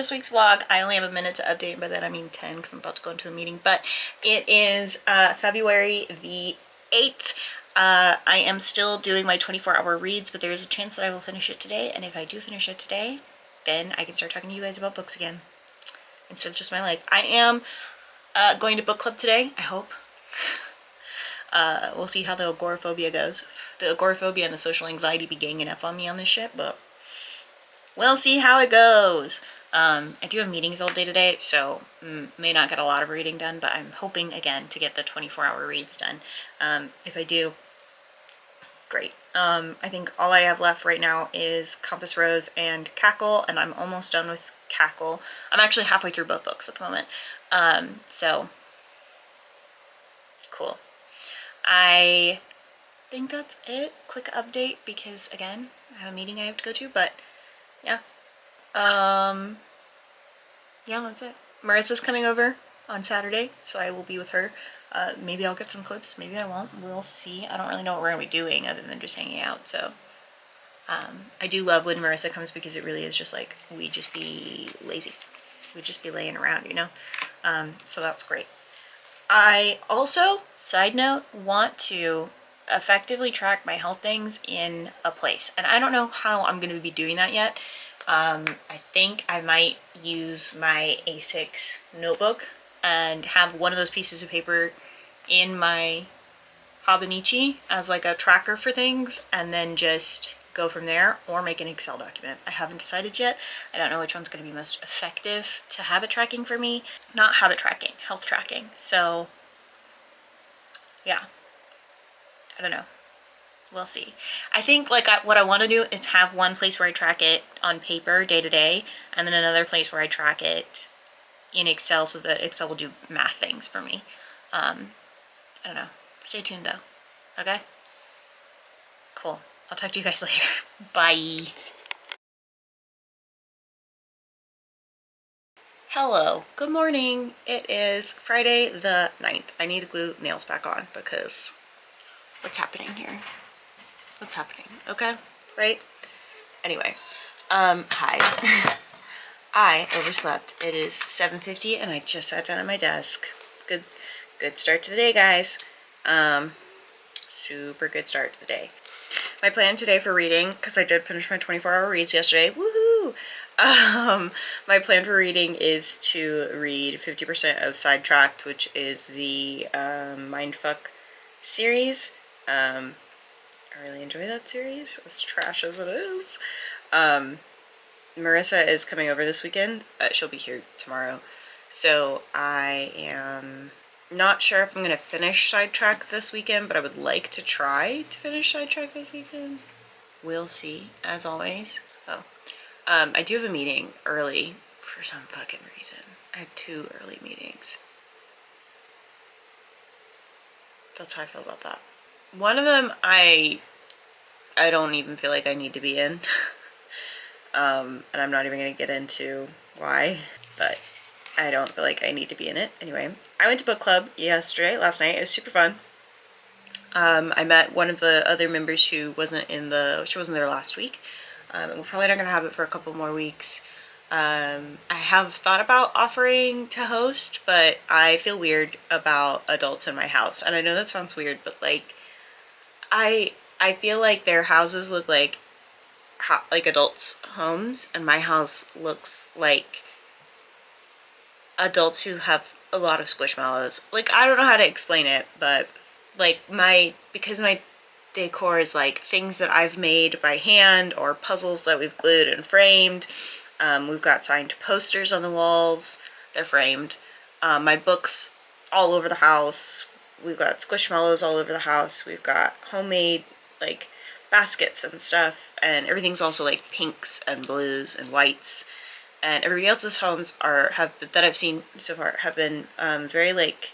this week's vlog. I only have a minute to update, by that I mean 10 because I'm about to go into a meeting, but it is February the 8th. I am still doing my 24-hour reads, but there's a chance that I will finish it today, and if I do finish it today, then I can start talking to you guys about books again instead of just my life. I am going to book club today, I hope. We'll see how the agoraphobia goes. The agoraphobia and the social anxiety be ganging up on me on this shit, but we'll see how it goes. I do have meetings all day today, so may not get a lot of reading done, but I'm hoping, again, to get the 24-hour reads done. If I do, great. I think all I have left right now is Compass Rose and Cackle, and I'm almost done with Cackle. I'm actually halfway through both books at the moment. So, cool. I think that's it. Quick update, because, again, I have a meeting I have to go to, but, yeah. Yeah, that's it. Marissa's coming over on Saturday, so I will be with her. Maybe I'll get some clips, maybe I won't. We'll see. I don't really know what we're going to be doing other than just hanging out, so. I do love when Marissa comes because it really is just like, we just be lazy. We just be laying around, you know? So that's great. I also, side note, want to effectively track my health things in a place. And I don't know how I'm going to be doing that yet. I think I might use my A6 notebook and have one of those pieces of paper in my Hobonichi as like a tracker for things, and then just go from there, or make an Excel document. I haven't decided yet. I don't know which one's going to be most effective to habit tracking for me. Not habit tracking, health tracking. So yeah, I don't know. We'll see. I think like what I want to do is have one place where I track it on paper day to day, and then another place where I track it in Excel so that Excel will do math things for me. I don't know. Stay tuned though. Okay? Cool. I'll talk to you guys later. Bye. Hello. Good morning. It is Friday the 9th. I need to glue nails back on because what's happening here? What's happening? Okay? Right? Anyway. Hi. I overslept. It is 7:50 and I just sat down at my desk. Good start to the day, guys. Super good start to the day. My plan today for reading, because I did finish my 24-hour reads yesterday, woohoo! My plan for reading is to read 50% of Sidetracked, which is the Mindfuck series. I really enjoy that series, as trash as it is. Marissa is coming over this weekend. She'll be here tomorrow. So I am not sure if I'm going to finish Sidetrack this weekend, but I would like to try to finish Sidetrack this weekend. We'll see, as always. Oh. I do have a meeting early for some fucking reason. I have 2 early meetings. That's how I feel about that. One of them I don't even feel like I need to be in. And I'm not even going to get into why, but I don't feel like I need to be in it. Anyway, I went to book club last night. It was super fun. I met one of the other members who wasn't there last week. And we're probably not going to have it for a couple more weeks. I have thought about offering to host, but I feel weird about adults in my house. And I know that sounds weird, but like, I feel like their houses look like adults' homes, and my house looks like adults who have a lot of squishmallows. Like, I don't know how to explain it, but like because my decor is like things that I've made by hand or puzzles that we've glued and framed. We've got signed posters on the walls. They're framed. My books all over the house. We've got squishmallows all over the house. We've got homemade like baskets and stuff, and everything's also like pinks and blues and whites. And everybody else's homes that I've seen so far have been very like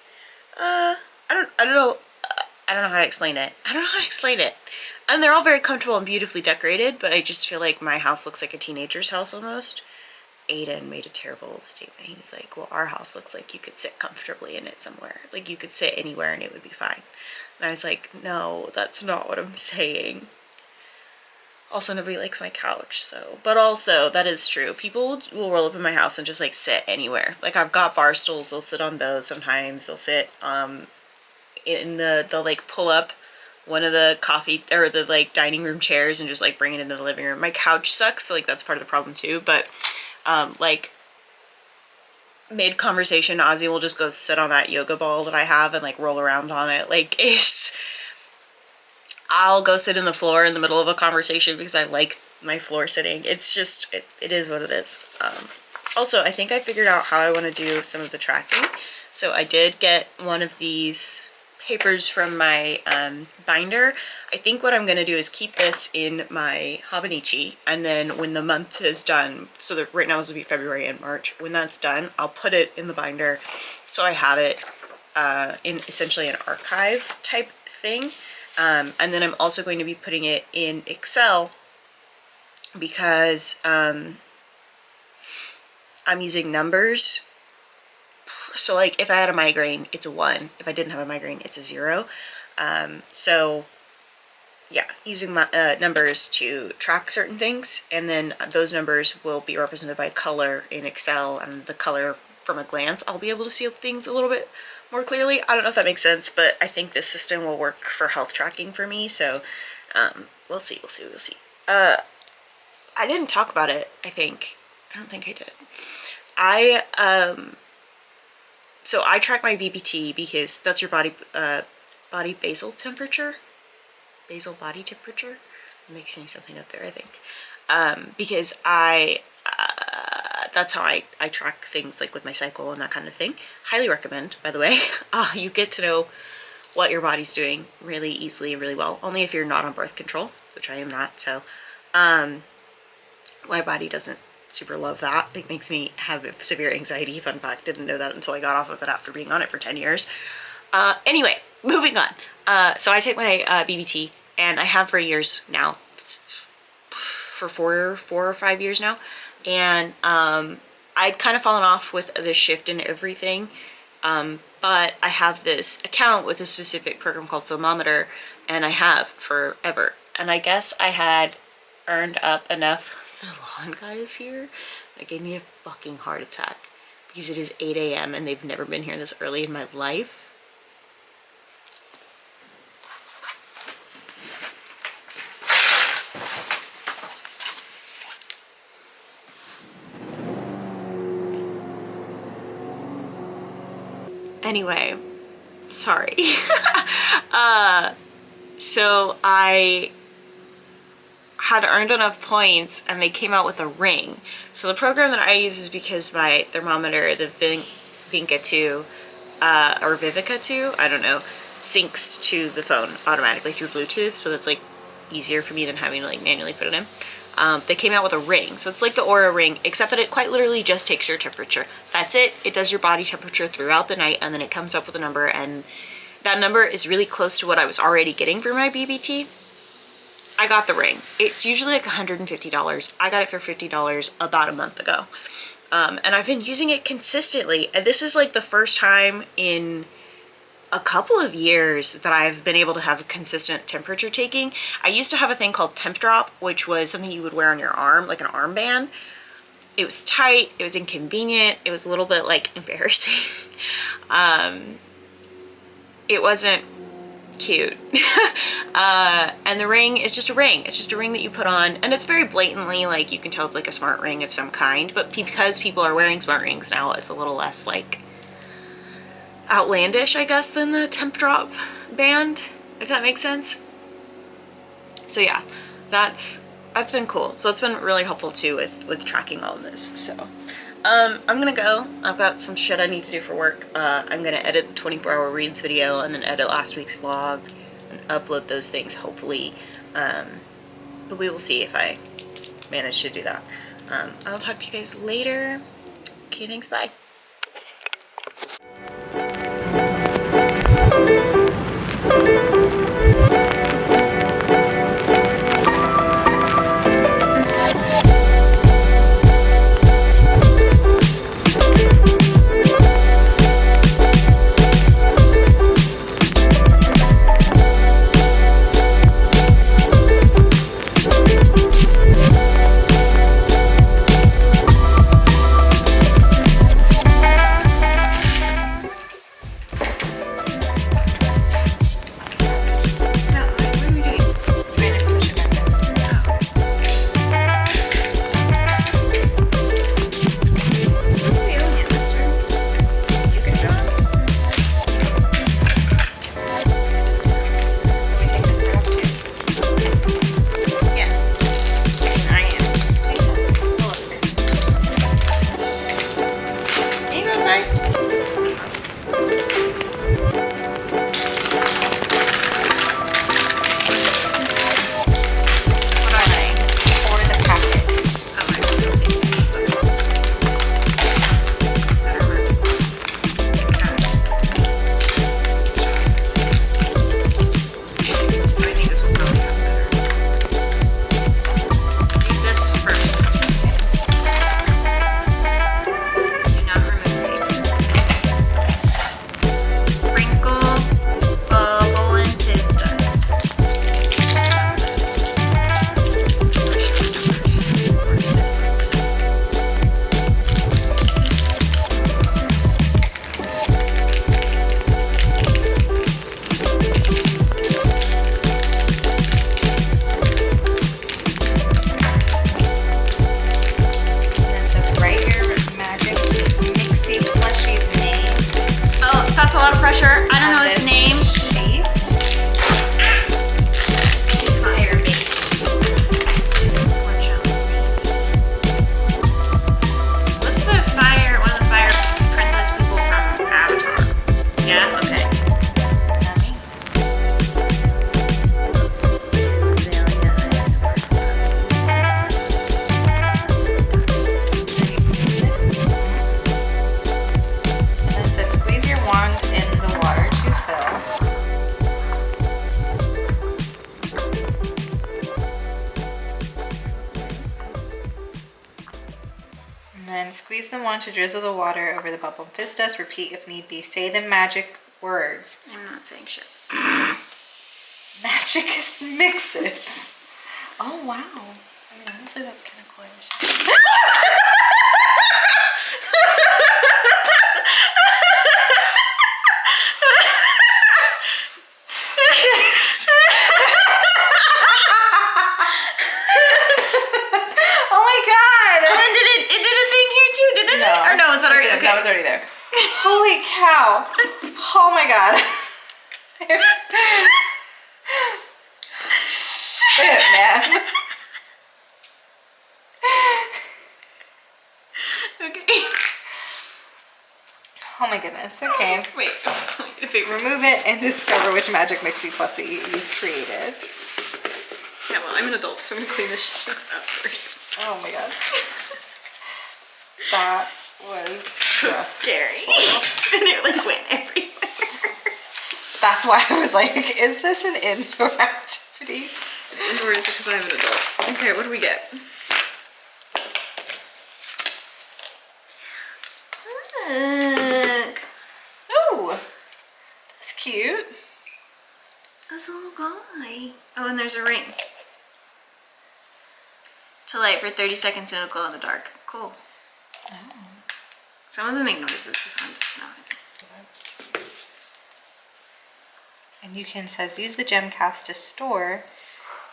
I don't know how to explain it. And they're all very comfortable and beautifully decorated, but I just feel like my house looks like a teenager's house almost. Aiden made a terrible statement. He was like, well, our house looks like you could sit comfortably in it somewhere. Like, you could sit anywhere and it would be fine. And I was like, no, that's not what I'm saying. Also, nobody likes my couch, so. But also, that is true. People will roll up in my house and just, like, sit anywhere. Like, I've got bar stools. They'll sit on those sometimes. They'll sit, they'll, like, pull up one of the coffee, or the, like, dining room chairs and just, like, bring it into the living room. My couch sucks, so, like, that's part of the problem, too. But, like, mid-conversation, Ozzy will just go sit on that yoga ball that I have and, like, roll around on it. Like, I'll go sit in the floor in the middle of a conversation because I like my floor sitting. It's just, it is what it is. Also, I think I figured out how I want to do some of the tracking. So I did get one of these papers from my binder. I think what I'm going to do is keep this in my Hobonichi, and then when the month is done, so that right now this will be February and March, when that's done, I'll put it in the binder so I have it in essentially an archive type thing. And then I'm also going to be putting it in Excel because I'm using numbers. So, like, if I had a migraine, it's a 1. If I didn't have a migraine, it's a 0. So, yeah, using my, numbers to track certain things, and then those numbers will be represented by color in Excel, and the color from a glance, I'll be able to see things a little bit more clearly. I don't know if that makes sense, but I think this system will work for health tracking for me, so we'll see. I didn't talk about it, I don't think I did. So I track my BBT because that's your body basal temperature. Basal body temperature? I'm mixing something up there, I think. Because that's how I track things like with my cycle and that kind of thing. Highly recommend, by the way. You get to know what your body's doing really easily and really well. Only if you're not on birth control, which I am not. So my body doesn't super love that. It makes me have severe anxiety. Fun fact, didn't know that until I got off of it after being on it for 10 years. Anyway, moving on. So I take my BBT, and I have for years now. For four or 5 years now. And I'd kind of fallen off with the shift in everything. But I have this account with a specific program called Thermometer, and I have forever. And I guess I had earned up enough. The lawn guy is here. That gave me a fucking heart attack because it is 8 a.m. and they've never been here this early in my life. Anyway, sorry. So I had earned enough points and they came out with a ring. So the program that I use is because my thermometer, the Vinca 2, or Vivica 2, I don't know, syncs to the phone automatically through Bluetooth, so that's like easier for me than having to like manually put it in. They came out with a ring, so it's like the Oura ring, except that it quite literally just takes your temperature. That's it. It does your body temperature throughout the night, and then it comes up with a number, and that number is really close to what I was already getting for my BBT. I got the ring. It's usually like $150. I got it for $50 about a month ago. And I've been using it consistently. And this is like the first time in a couple of years that I've been able to have a consistent temperature taking. I used to have a thing called Temp Drop, which was something you would wear on your arm, like an armband. It was tight, it was inconvenient, it was a little bit like embarrassing. It wasn't cute. And the ring is just a ring. It's just a ring that you put on, and it's very blatantly like you can tell it's like a smart ring of some kind, but because people are wearing smart rings now, it's a little less like outlandish, I guess, than the Temp Drop band, if that makes sense. So yeah, that's been cool. So that's been really helpful too with tracking all of this. So I'm gonna go. I've got some shit I need to do for work. I'm gonna edit the 24-hour reads video and then edit last week's vlog and upload those things hopefully. But we will see if I manage to do that. I'll talk to you guys later. Okay, thanks, bye. Can you go outside? Squeeze the wand to drizzle the water over the bubble fizz dust. Repeat if need be. Say the magic words. I'm not saying shit. Magicus mixus. Oh wow. I mean, honestly, that's kind of cool. Or no, is that already? Okay. That was already there. Holy cow. Oh my god. Shit, man. Okay. Oh my goodness. Okay. Wait. Remove it and discover which magic mixie plushie you've created. Yeah, well, I'm an adult, so I'm gonna clean this shit up first. Oh my god. That was so scary. And it like went everywhere. That's why I was like, is this an indoor activity? It's indoor because I'm an adult. Okay, what do we get? Look. Oh, that's cute. That's a little guy. Oh, and there's a ring. To light for 30 seconds and it'll glow in the dark. Cool. Oh. Some of them make noises. This one does not. And you can, says, use the gem cast to store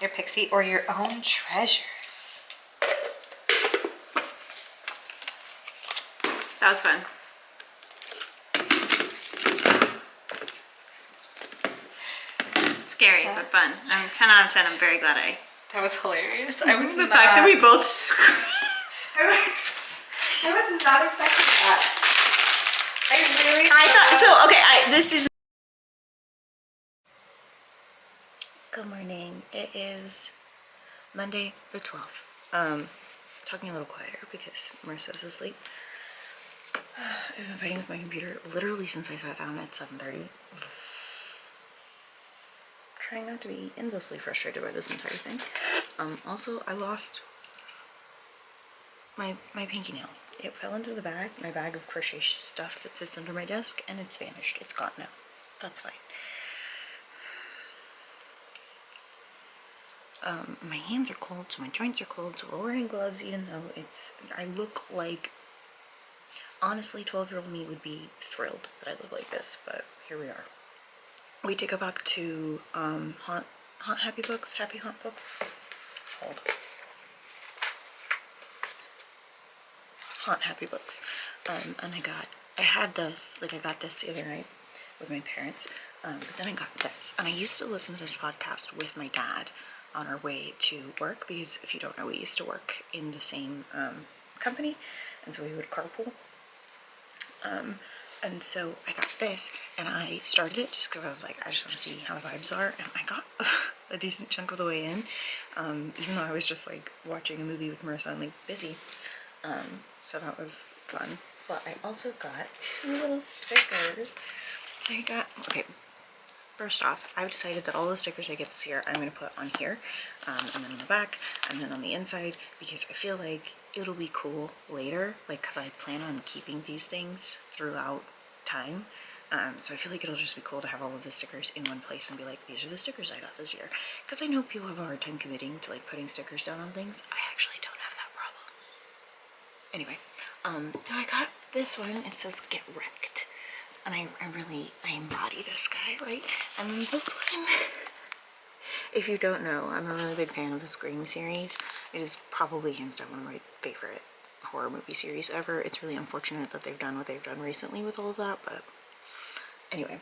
your pixie or your own treasures. That was fun. Scary, but fun. 10 out of 10. I'm very glad I... That was hilarious. I was the fact that we both screamed. I was not expecting that. I thought so. Okay, this is. Good morning. It is Monday the 12th. Talking a little quieter because Marissa's asleep. I've been fighting with my computer literally since I sat down at 7:30. Trying not to be endlessly frustrated by this entire thing. Also, I lost my pinky nail. It fell into the bag, my bag of crochet stuff that sits under my desk, and it's vanished. It's gone now. That's fine. My hands are cold, so my joints are cold, so we're wearing gloves even though I look like, honestly, 12-year-old me would be thrilled that I look like this, but here we are. We take it back to Haunt Happy Books, Happy Haunt Books. Hold. Haunt Happy Books. And I got this the other night with my parents, but then I got this. And I used to listen to this podcast with my dad on our way to work, because if you don't know, we used to work in the same company, and so we would carpool. And so I got this, and I started it just because I was like, I just want to see how the vibes are, and I got a decent chunk of the way in, even though I was just like watching a movie with Marissa and like busy. So that was fun. But I also got 2 little stickers. So I got, okay, first off, I've decided that all the stickers I get this year I'm going to put on here, and then on the back, and then on the inside, because I feel like it'll be cool later, like, because I plan on keeping these things throughout time. So I feel like it'll just be cool to have all of the stickers in one place and be like, these are the stickers I got this year. Because I know people have a hard time committing to like putting stickers down on things. I actually don't have that problem. Anyway, so I got this one. It says get wrecked. And I embody this guy, right? And then this one, if you don't know, I'm a really big fan of the Scream series. It is probably hands down one of my favorite horror movie series ever. It's really unfortunate that they've done what they've done recently with all of that, but anyway,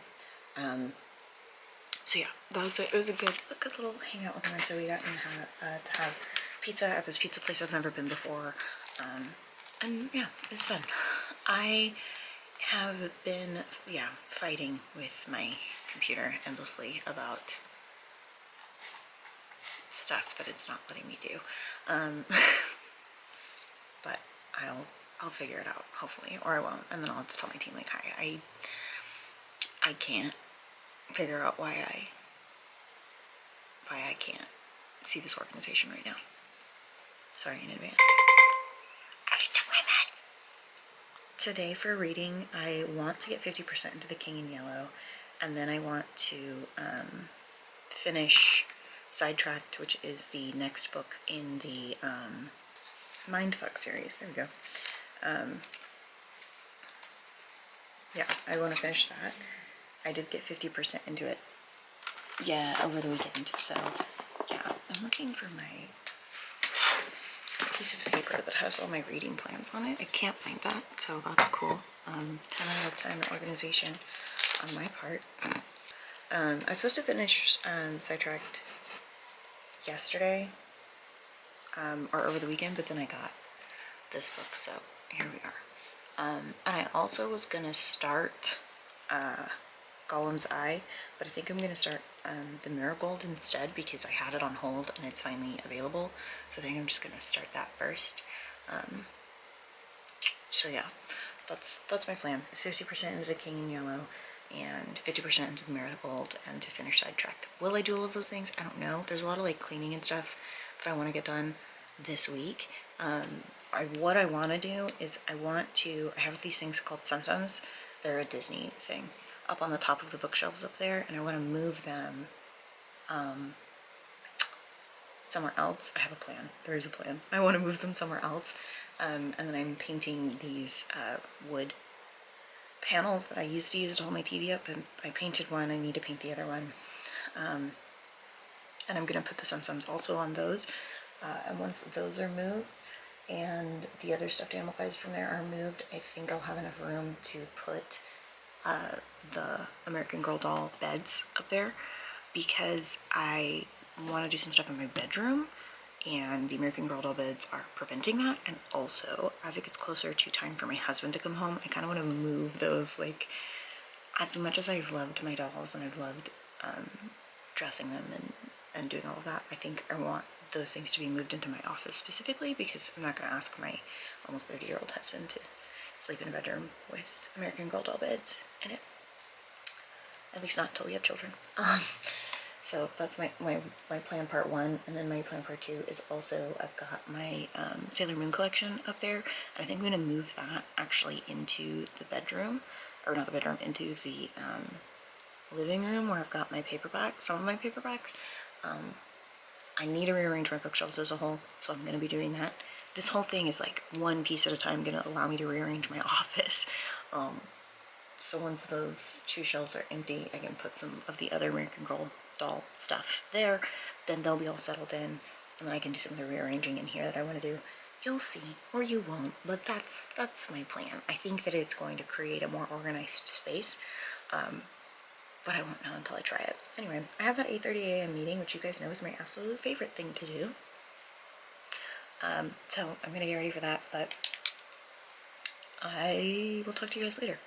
so yeah, it was a good little hangout with Marissa. We got to have pizza at this pizza place I've never been before, and yeah, it was fun. I have been, fighting with my computer endlessly about stuff that it's not letting me do, but I'll figure it out, hopefully, or I won't, and then I'll have to tell my team, like, hi, I can't figure out why I can't see this organization right now. Sorry in advance. I took my meds. Today for reading, I want to get 50% into The King in Yellow, and then I want to finish Sidetracked, which is the next book in the Mindfuck series. There we go. Yeah, I want to finish that. I did get 50% into it, over the weekend, so yeah, I'm looking for my piece of paper that has all my reading plans on it. I can't find that, so that's cool. 10 out of 10 organization on my part. I was supposed to finish Sidetracked yesterday, or over the weekend, but then I got this book, so here we are. And I also was gonna start Gollum's Eye, but I think I'm gonna start the Marigold instead because I had it on hold and it's finally available. So I think I'm just gonna start that first. So yeah, that's my plan. It's 50% into The King in Yellow and 50% into the Marigold and to finish Sidetracked. Will I do all of those things? I don't know. There's a lot of like cleaning and stuff that I want to get done this week. What I want to do is I have these things called Sometimes. They're a Disney thing up on the top of the bookshelves up there, and I want to move them somewhere else. I have a plan. There is a plan. I want to move them somewhere else. And then I'm painting these wood panels that I used to use to hold my TV up, and I painted one. I need to paint the other one. And I'm going to put the Sometimes also on those. And once those are moved and the other stuffed animal guys from there are moved, I think I'll have enough room to put the American Girl doll beds up there, because I want to do some stuff in my bedroom, and the American Girl doll beds are preventing that. And also, as it gets closer to time for my husband to come home, I kind of want to move those, like, as much as I've loved my dolls and I've loved dressing them and doing all of that, I think I want those things to be moved into my office specifically, because I'm not going to ask my almost 30-year-old husband to sleep in a bedroom with American Girl doll beds in it. At least not until we have children. So that's my plan part 1, and then my plan part 2 is also, I've got my Sailor Moon collection up there, and I think I'm going to move that actually into the bedroom, or not the bedroom, into the living room where I've got my paperbacks, some of my paperbacks. I need to rearrange my bookshelves as a whole, so I'm going to be doing that. This whole thing is like one piece at a time going to allow me to rearrange my office. So once those 2 shelves are empty, I can put some of the other American Girl doll stuff there. Then they'll be all settled in, and then I can do some of the rearranging in here that I want to do. You'll see, or you won't, but that's my plan. I think that it's going to create a more organized space, but I won't know until I try it. Anyway, I have that 8:30 a.m. meeting, which you guys know is my absolute favorite thing to do. So I'm gonna get ready for that, but I will talk to you guys later.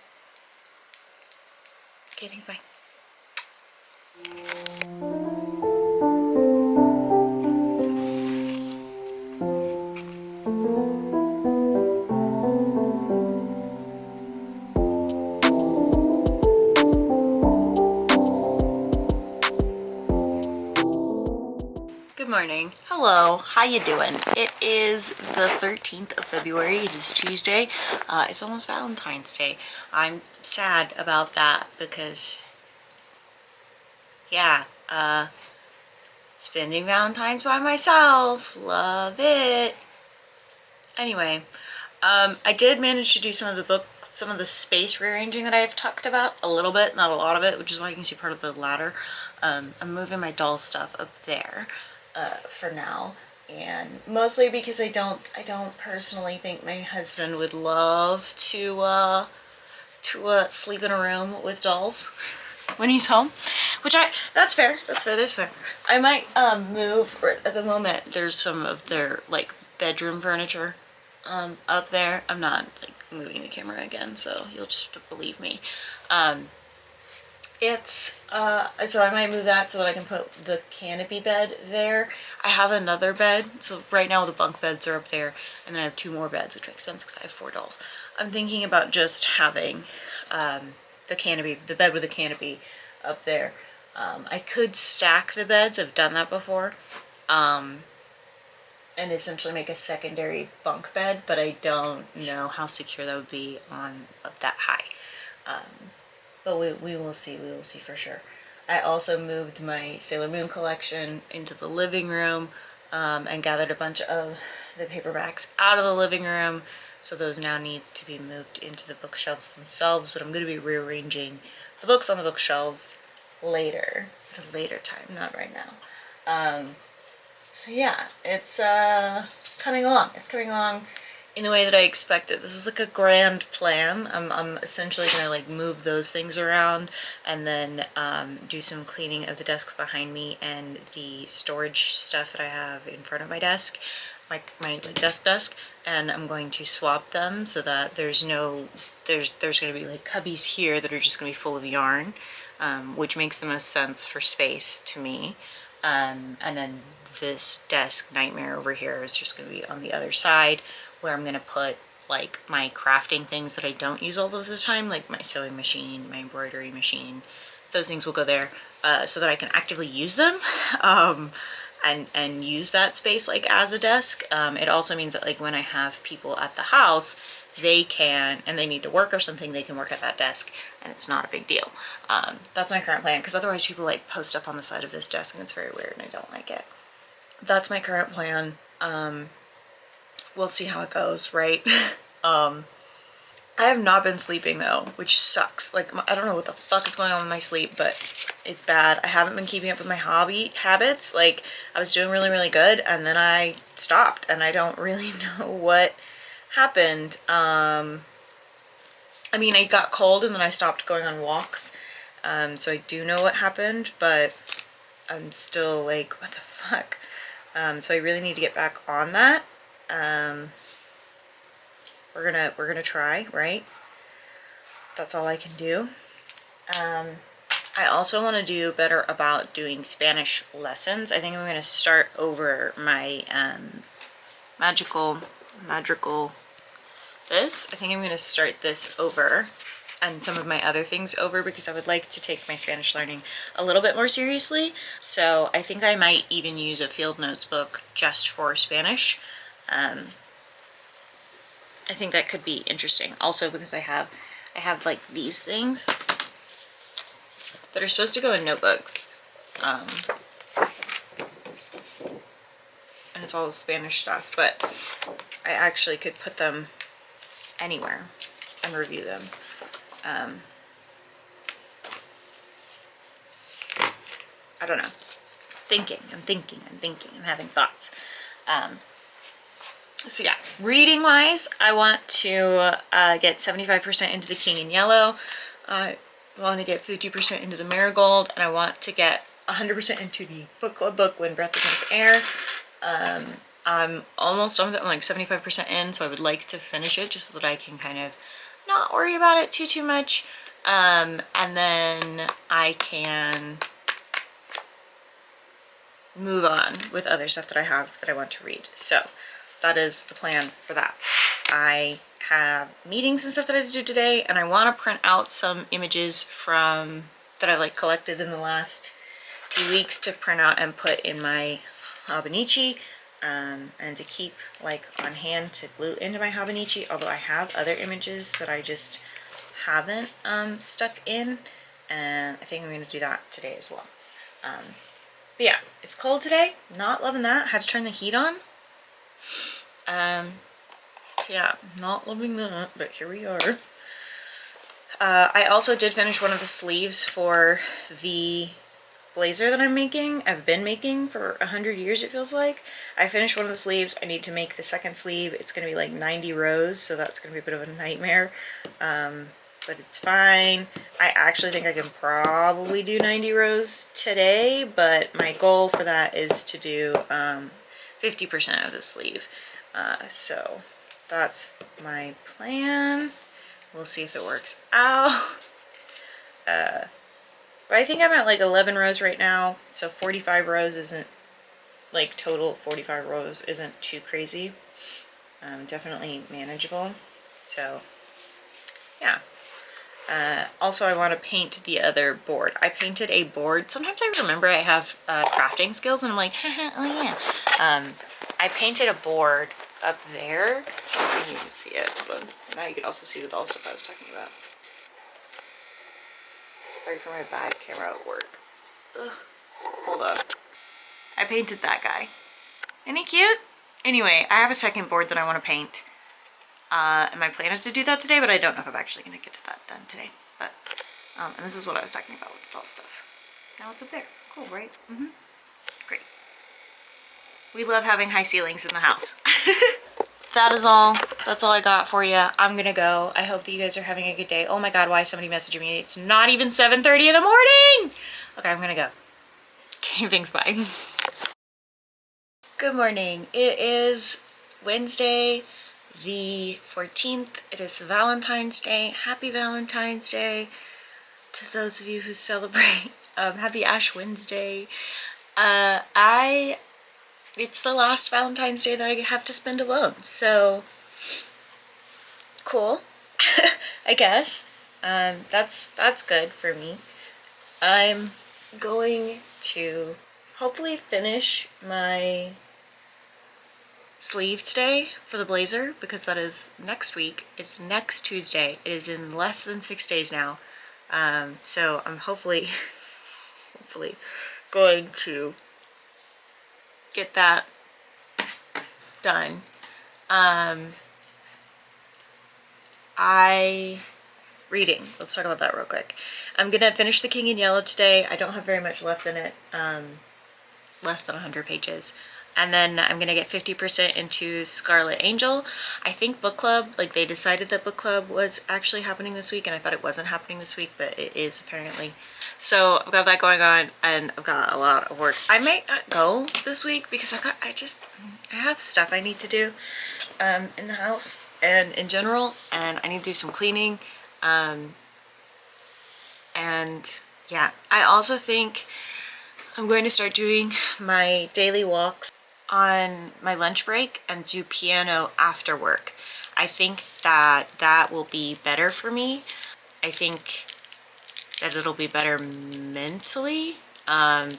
Okay, thanks, bye. Good morning. Hello, how you doing? It is the 13th of February. It is Tuesday. It's almost Valentine's Day. I'm sad about that because, yeah, spending Valentine's by myself. Love it. Anyway, I did manage to do some of the space rearranging that I've talked about a little bit, not a lot of it, which is why you can see part of the ladder. I'm moving my doll stuff up there for now, and mostly because I don't personally think my husband would love to sleep in a room with dolls when he's home, which that's fair. I might move. At the moment, there's some of their like bedroom furniture up there. I'm not like moving the camera again, so you'll just have to believe me. So I might move that so that I can put the canopy bed there. I have another bed, so right now the bunk beds are up there, and then I have 2 more beds, which makes sense because I have 4 dolls. I'm thinking about just having the bed with the canopy up there. I could stack the beds. I've done that before. And essentially make a secondary bunk bed, but I don't know how secure that would be on up that high. But we will see. We will see for sure. I also moved my Sailor Moon collection into the living room and gathered a bunch of the paperbacks out of the living room. So those now need to be moved into the bookshelves themselves, but I'm going to be rearranging the books on the bookshelves later, at a later time, not right now. So yeah, it's coming along. It's coming along in the way that I expected. This is like a grand plan. I'm essentially gonna like move those things around and then do some cleaning of the desk behind me and the storage stuff that I have in front of my desk, like my desk, and I'm going to swap them so that there's gonna be like cubbies here that are just gonna be full of yarn, which makes the most sense for space to me, and then this desk nightmare over here is just going to be on the other side, where I'm going to put like my crafting things that I don't use all of the time, like my sewing machine, my embroidery machine. Those things will go there so that I can actively use them and use that space like as a desk. It also means that like when I have people at the house, they can, and they need to work or something, they can work at that desk and it's not a big deal. That's my current plan, because otherwise people like post up on the side of this desk and it's very weird and I don't like it. That's my current plan. We'll see how it goes, right? I have not been sleeping though, which sucks. Like, I don't know what the fuck is going on with my sleep, but it's bad. I haven't been keeping up with my hobby habits. Like, I was doing really, really good, and then I stopped, and I don't really know what happened. I mean, I got cold, and then I stopped going on walks, so I do know what happened, but I'm still like, what the fuck? So I really need to get back on that. We're gonna try, right? That's all I can do. I also want to do better about doing Spanish lessons. I think I'm going to start over my magical this. I think I'm going to start this over and some of my other things over, because I would like to take my Spanish learning a little bit more seriously. So I think I might even use a field notes book just for Spanish. I think that could be interesting. Also because I have like these things that are supposed to go in notebooks. And it's all the Spanish stuff, but I actually could put them anywhere and review them. I don't know. I'm thinking. I'm having thoughts. So yeah, reading wise, I want to get 75% into the King in Yellow. I want to get 50% into the Marigold, and I want to get 100% into the book club book When Breath Becomes Air. I'm almost done with it. I'm like 75% in, so I would like to finish it just so that I can kind of not worry about it too much. And then I can move on with other stuff that I have that I want to read. So that is the plan for that. I have meetings and stuff that I have to do today, and I want to print out some images from that I like collected in the last few weeks to print out and put in my Hobonichi, and to keep like on hand to glue into my Hobonichi, although I have other images that I just haven't stuck in, and I think I'm going to do that today as well. But yeah, it's cold today, not loving that. Had to turn the heat on. So yeah, not loving that, but here we are. I also did finish one of the sleeves for the blazer that I'm making. I've been making for 100 years, it feels like. I finished one of the sleeves. I need to make the second sleeve. It's going to be like 90 rows, so that's going to be a bit of a nightmare. But it's fine. I actually think I can probably do 90 rows today, but my goal for that is to do 50% of the sleeve. So that's my plan. We'll see if it works out. But I think I'm at like 11 rows right now, so 45 rows isn't, like total 45 rows isn't too crazy. Definitely manageable. So yeah. Also, I want to paint the other board. I painted a board. Sometimes I remember I have crafting skills, and I'm like, haha, oh yeah. I painted a board up there. You can see it. Hold on. Now you can also see the doll stuff I was talking about. Sorry for my bad camera at work. Ugh. Hold up. I painted that guy. Isn't he cute? Anyway, I have a second board that I want to paint. And my plan is to do that today, but I don't know if I'm actually going to get to that done today. But, and this is what I was talking about with the doll stuff. Now it's up there. Cool, right? Mm-hmm. Great. We love having high ceilings in the house. That is all. That's all I got for you. I'm gonna go. I hope that you guys are having a good day. Oh my god, why is somebody messaging me? It's not even 7:30 in the morning! Okay, I'm gonna go. Okay, thanks, bye. Good morning. It is Wednesday, the 14th. It is Valentine's Day. Happy Valentine's Day to those of you who celebrate. Happy Ash Wednesday. It's the last Valentine's Day that I have to spend alone, so cool. I guess. That's good for me. I'm going to hopefully finish my sleeve today for the blazer, because that is next week. It's next Tuesday. It is in less than 6 days now. So I'm hopefully going to get that done. Reading. Let's talk about that real quick. I'm gonna finish The King in Yellow today. I don't have very much left in it. Less than 100 pages. And then I'm gonna get 50% into Scarlet Angel. I think book club, like they decided that book club was actually happening this week, and I thought it wasn't happening this week, but it is apparently. So I've got that going on, and I've got a lot of work. I might not go this week because I have stuff I need to do in the house and in general, and I need to do some cleaning. And yeah, I also think I'm going to start doing my daily walks on my lunch break and do piano after work. I think that will be better for me. I think that it'll be better mentally,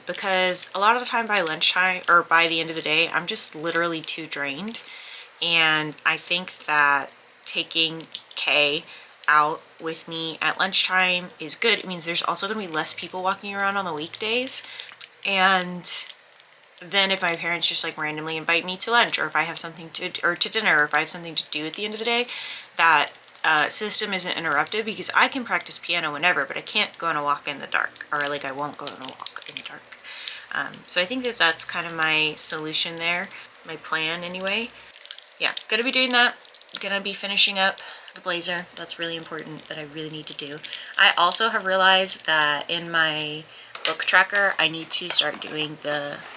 because a lot of the time by lunchtime or by the end of the day, I'm just literally too drained. And I think that taking Kay out with me at lunchtime is good. It means there's also going to be less people walking around on the weekdays. And then if my parents just like randomly invite me to lunch, or if I have something to, or to dinner, or if I have something to do at the end of the day, that system isn't interrupted, because I can practice piano whenever, but I can't go on a walk in the dark, or like I won't go on a walk in the dark. So I think that that's kind of my solution there, my plan anyway. Yeah, gonna be doing that. Gonna be finishing up the blazer. That's really important, that I really need to do. I also have realized that in my book tracker, I need to start doing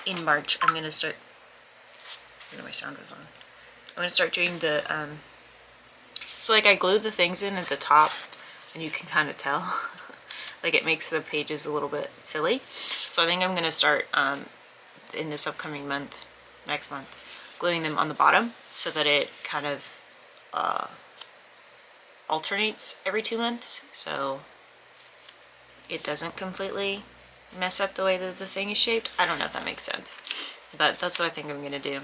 in March, I'm gonna start I know my sound was on. I'm going to start doing the, so like I glued the things in at the top, and you can kind of tell. Like it makes the pages a little bit silly. So I think I'm going to start in this upcoming month, next month, gluing them on the bottom so that it kind of alternates every 2 months, so it doesn't completely mess up the way that the thing is shaped. I don't know if that makes sense, but that's what I think I'm going to do.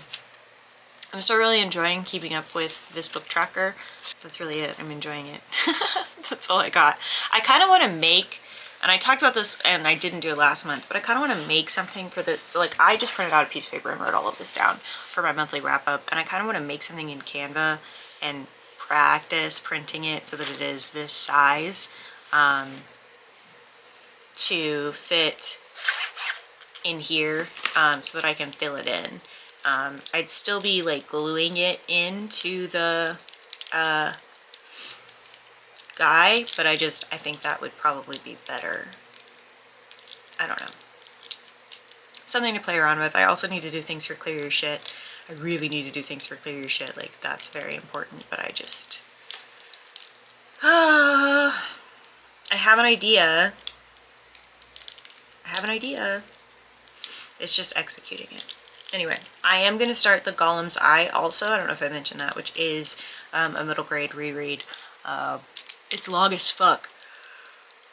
I'm still really enjoying keeping up with this book tracker. That's really it. I'm enjoying it. That's all I got. I kind of want to make, and I talked about this and I didn't do it last month, but I kind of want to make something for this. So like I just printed out a piece of paper and wrote all of this down for my monthly wrap up, and I kind of want to make something in Canva and practice printing it so that it is this size to fit in here so that I can fill it in. I'd still be like gluing it into the guy, but I think that would probably be better. I don't know. Something to play around with. I also need to do things for Clear Your Shit. I really need to do things for Clear Your Shit. Like that's very important, but I have an idea. It's just executing it. Anyway, I am going to start the Gollum's Eye also. I don't know if I mentioned that, which is a middle grade reread. It's long as fuck.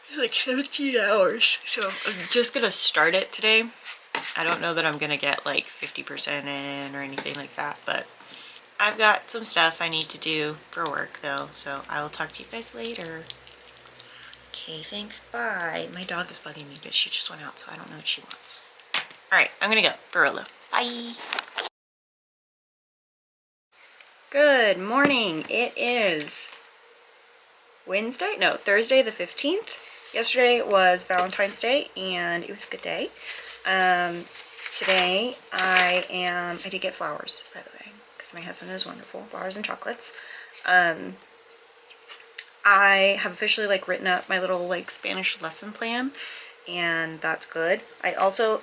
It's like 17 hours. So I'm just going to start it today. I don't know that I'm going to get like 50% in or anything like that, but I've got some stuff I need to do for work though, so I will talk to you guys later. Okay, thanks, bye. My dog is bugging me, but she just went out, so I don't know what she wants. Alright, I'm gonna go. For real. Bye! Good morning. It is Wednesday? No, Thursday the 15th. Yesterday was Valentine's Day, and it was a good day. Today I did get flowers, by the way, because my husband is wonderful. Flowers and chocolates. I have officially like written up my little like Spanish lesson plan, and that's good. I also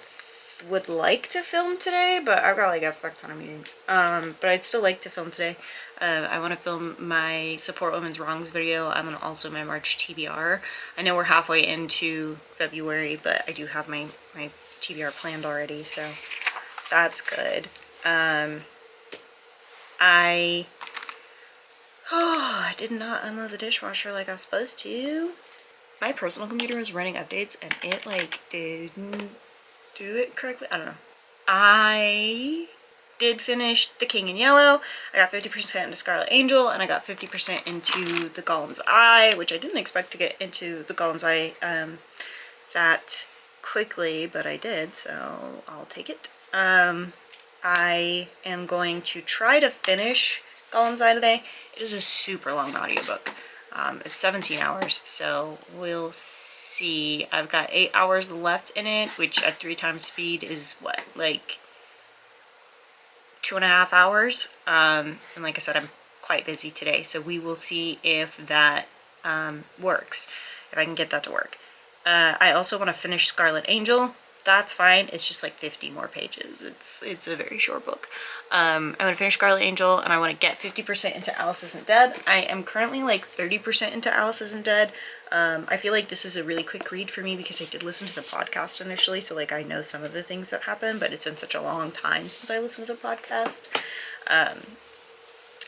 would like to film today, but I've got like a fuck ton of meetings. But I'd still like to film today. I want to film my Support Women's Wrongs video, and then also my March TBR. I know we're halfway into February, but I do have my TBR planned already, so that's good. I did not unload the dishwasher like I was supposed to. My personal computer was running updates and it like didn't do it correctly. I don't know. I did finish The King in Yellow. I got 50% into Scarlet Angel, and I got 50% into the Gollum's Eye, which I didn't expect to get into the Gollum's Eye that quickly, but I did, so I'll take it. I am going to try to finish Gollum's Eye today. It is a super long audiobook. It's 17 hours, so we'll see. I've got 8 hours left in it, which at 3 times speed is what, like 2.5 hours. And like I said, I'm quite busy today, so we will see if that works, if I can get that to work. I also want to finish Scarlet Angel. That's fine. It's just like 50 more pages. It's a very short book. I'm going to finish Scarlet Angel, and I want to get 50% into Alice Isn't Dead. I am currently like 30% into Alice Isn't Dead. I feel like this is a really quick read for me because I did listen to the podcast initially, so like I know some of the things that happen, but it's been such a long time since I listened to the podcast.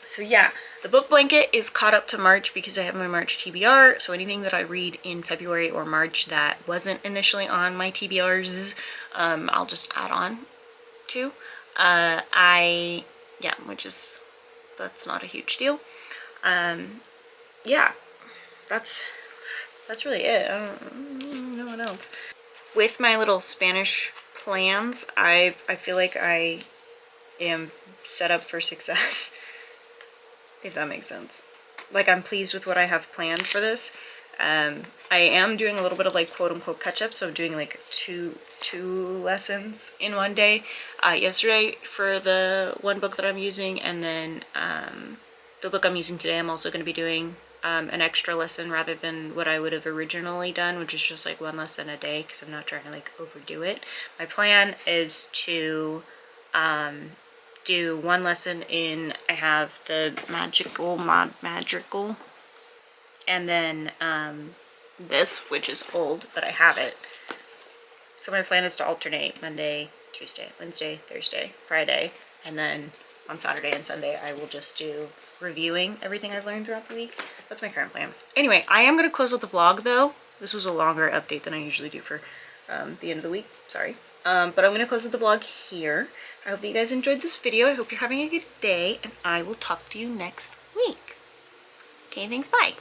So yeah, the book blanket is caught up to March because I have my March TBR, so anything that I read in February or March that wasn't initially on my TBRs, I'll just add on to. That's not a huge deal. Yeah, that's really it. I don't know what else. With my little Spanish plans, I feel like I am set up for success. If that makes sense. Like, I'm pleased with what I have planned for this. I am doing a little bit of like quote-unquote catch-up, so I'm doing like two lessons in one day. Yesterday for the one book that I'm using, and then the book I'm using today I'm also going to be doing an extra lesson rather than what I would have originally done, which is just like 1 lesson a day, because I'm not trying to like overdo it. My plan is to do one lesson in, I have the magical, and then this, which is old, but I have it. So my plan is to alternate Monday, Tuesday, Wednesday, Thursday, Friday, and then on Saturday and Sunday I will just do reviewing everything I've learned throughout the week. That's my current plan. Anyway, I am going to close out the vlog though. This was a longer update than I usually do for the end of the week, sorry. But I'm going to close out the vlog here. I hope that you guys enjoyed this video. I hope you're having a good day, and I will talk to you next week. Okay, thanks, bye.